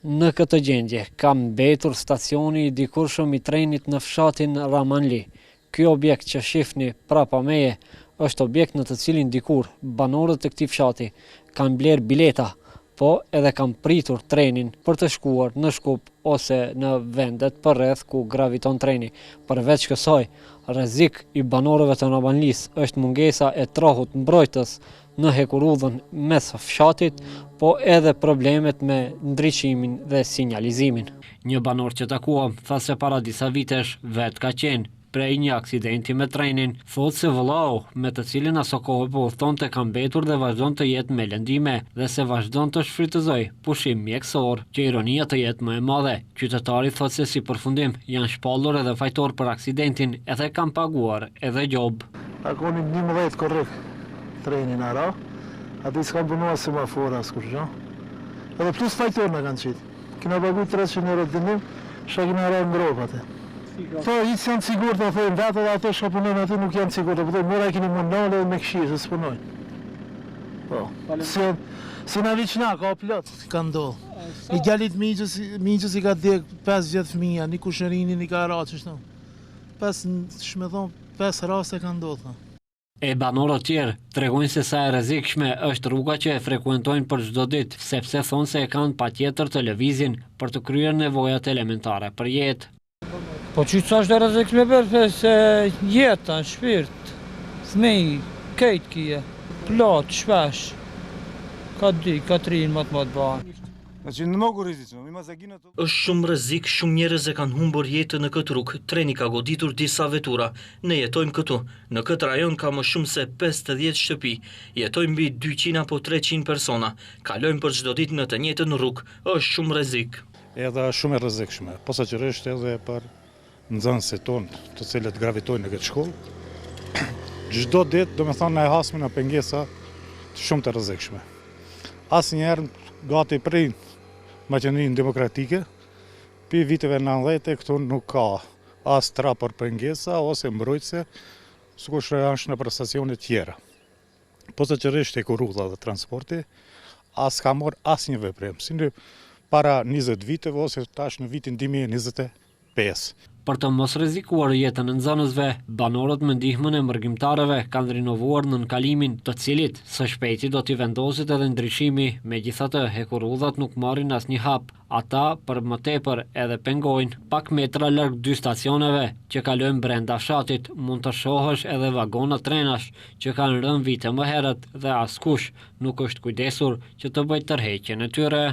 Në këtë gjendje, ka mbetur stacioni i dikurshëm i trenit në fshatin Ramanli. Ky objekt që shihni prapa meje është objekt në të cilin dikur banorët e këtij fshati kanë bler bileta, po edhe kanë pritur trenin për të shkuar në Shkup ose në vendet përreth ku graviton treni. Përveç kësaj, rrezik i banorëve të Ramanlis është mungesa e trohut mbrojtës në hekurudhën mes fshatit, po edhe problemet me ndriçimin dhe sinjalizimin. Një banor që takuam tha se para disa vitesh vetë ka qenë prej një aksidenti me trenin, thotë se vëllau me të cilin aso kohë po udhtonte ka mbetur dhe vazhdon të jetë me lëndime dhe se vazhdon të shfrytëzoj pushim mjekësor, që ironia të jetë më e madhe. Qytetari thotë se si përfundim janë shpallur edhe fajtor për aksidentin edhe kanë paguar edhe gjob. Takonin 11 korrekt trenin ara, ati s'ka punua semafora askur gjo. Edhe plus fajtor në kanë qitë. Kina pagu 300 euro dënim, shka kina ra ngropate. To, hiç janë sigur të thojnë, datë dhe ato shka punojnë aty nuk janë sigur të punojnë, mora kini mundale dhe me këshirë, se s'punojnë. Po, si na viqna, ka plot, ka ndohë. I gjallit miqës i ka djek 5 vjetë fëmija, një kushërini, një ka ra, qështu. 5 raste ka ndodhë. E banorët tjerë tregojnë se sa e rrezikshme është rruga që e frekuentojnë për çdo ditë, sepse thonë se e kanë patjetër të lëvizin për të kryer nevojat elementare për jetë. Po që është e rrezikshme për se jeta, shpirt, fëmijë, kejt kije, plot, shpesh, ka 3 më të banë. Është shumë rrezik, shumë njerëz e kanë humbur jetën në këtë rrugë. Treni ka goditur disa vetura. Ne jetojmë këtu. Në këtë rajon ka më shumë se 50 shtëpi. Jetojmë mbi 200 apo 300 persona. Kalojmë për çdo ditë në të njëjtën rrugë. Është shumë rrezik. Edhe shumë e rrezikshme, posaçërisht edhe për nxënësit tonë, të cilët gravitojnë në këtë shkollë. Çdo ditë, domethënë, e hasmë në pengesa shumë të rrezikshme. Asnjëherë gati prej Maqedoninë Demokratike, pi viteve 90 këtu nuk ka as trap për pengesa ose mbrojtëse, sikur është në stacione tjera. Posaçërisht hekurudha dhe transporti, as ka marrë asnjë veprim, si në para 20 viteve ose tash në vitin 2025. Për të mos rrezikuar jetën e nxënësve, banorët me ndihmën e mërgjimtarëve kanë rinovuar nënkalimin, të cilit së shpejti do t'i vendoset edhe ndryshimi, megjithatë hekurudhat nuk marrin asnjë hap. Ata për më tepër edhe pengojnë. Pak metra larg 2 stacioneve që kalojnë brenda fshatit, mund të shohësh edhe vagona trenash që kanë rënë vite më herët dhe askush nuk është kujdesur që të bëjë tërheqjen e tyre.